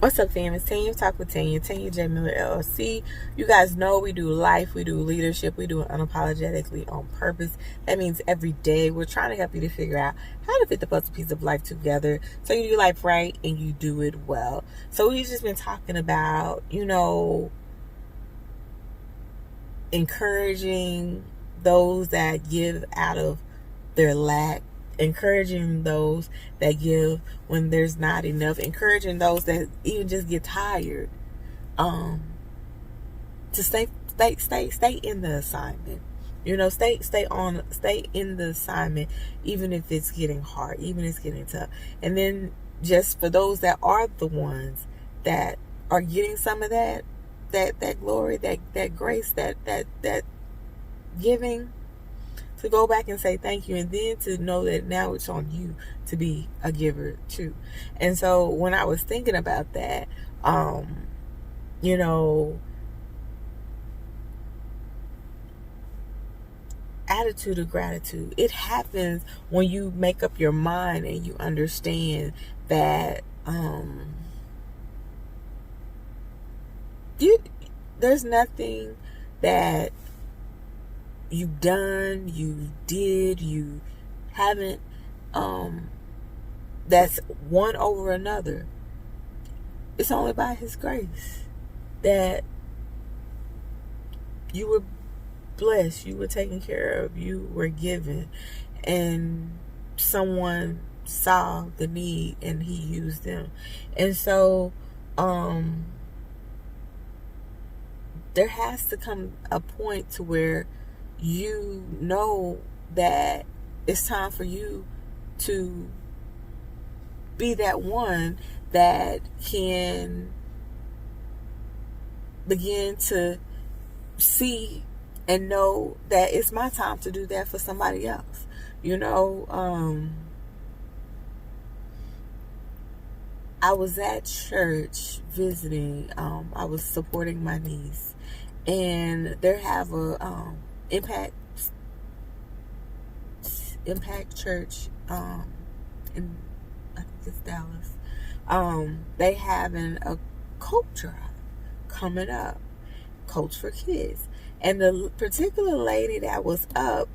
What's up, fam? It's Tanya Talk with Tanya J Miller LLC. You guys know we do life, we do leadership, we do it unapologetically on purpose. That means every day we're trying to help you to figure out how to fit the puzzle piece of life together so you do life right and you do it well. So we've just been talking about, encouraging those that give out of their lack, encouraging those that give when there's not enough, encouraging those that even just get tired, to stay in the assignment. Stay in the assignment, even if it's getting hard, even if it's getting tough. And then just for those that are the ones that are getting some of that glory, that grace, that giving, to go back and say thank you, and then to know that now it's on you to be a giver too. And so when I was thinking about that, attitude of gratitude, it happens when you make up your mind and you understand that there's nothing that you've done, you did, you haven't, that's one over another. It's only by His grace that you were blessed, you were taken care of, you were given, and someone saw the need and He used them. And so there has to come a point to where you know that it's time for you to be that one that can begin to see and know that it's my time to do that for somebody else. I was at church visiting. I was supporting my niece, and they have a Impact Church in, I think it's Dallas. They having a coat drive coming up, Coats for Kids, and the particular lady that was up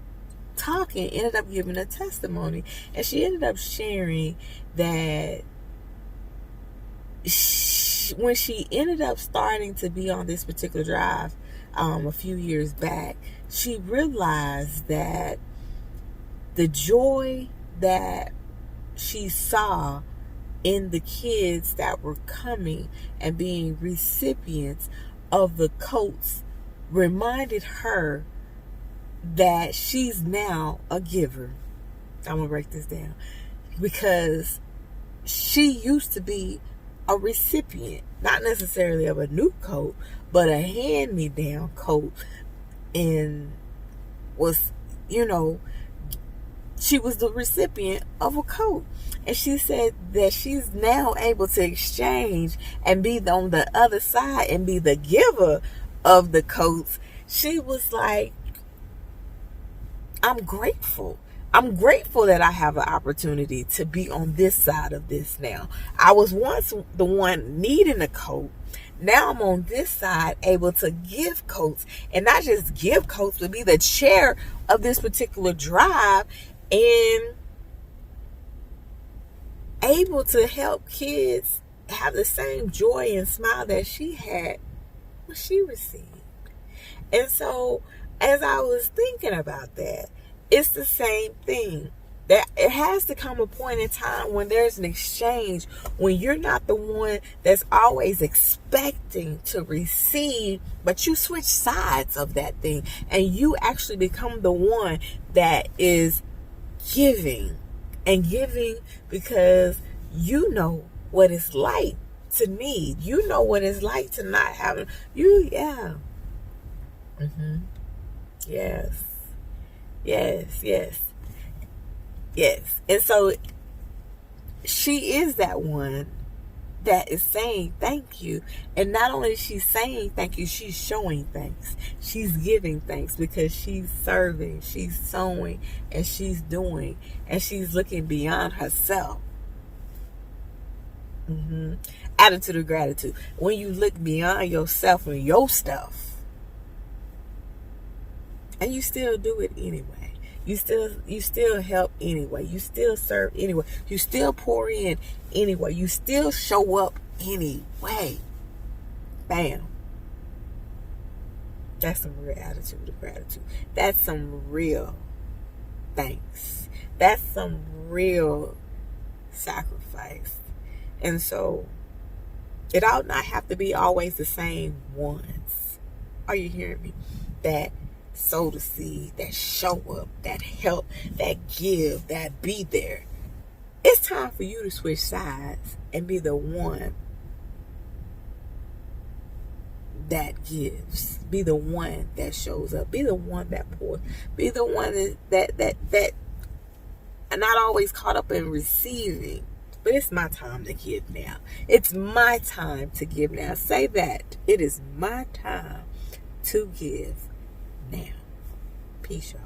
talking ended up giving a testimony, and she ended up sharing that when she ended up starting to be on this particular drive a few years back, she realized that the joy that she saw in the kids that were coming and being recipients of the coats reminded her that she's now a giver. I'm going to break this down, because she used to be a recipient, not necessarily of a new coat, but a hand-me-down coat, and was, she was the recipient of a coat. And she said that she's now able to exchange and be on the other side and be the giver of the coats. She was like, I'm grateful. I'm grateful that I have an opportunity to be on this side of this now. I was once the one needing a coat. Now I'm on this side, able to give coats, and not just give coats, but be the chair of this particular drive, and able to help kids have the same joy and smile that she had when she received. And so as I was thinking about that, it's the same thing. That it has to come a point in time when there's an exchange, when you're not the one that's always expecting to receive, but you switch sides of that thing and you actually become the one that is giving, and giving because you know what it's like to need. You know what it's like to not have yeah. Yes. And so she is that one that is saying thank you. And not only is she saying thank you, she's showing thanks. She's giving thanks because she's serving, she's sowing, and she's doing, and she's looking beyond herself. attitude of gratitude. When you look beyond yourself and your stuff, and you still do it anyway. You still help anyway. You still serve anyway. You still pour in anyway. You still show up anyway. Bam. That's some real attitude of gratitude. That's some real thanks. That's some real sacrifice. And so it ought not have to be always the same ones. Are you hearing me? That sow the seed, that show up, that help, that give, that be there. It's time for you to switch sides and be the one that gives. Be the one that shows up. Be the one that pours. Be the one that are not always caught up in receiving. But it's my time to give now. It's my time to give now. Say that. It is my time to give now. Peace, y'all.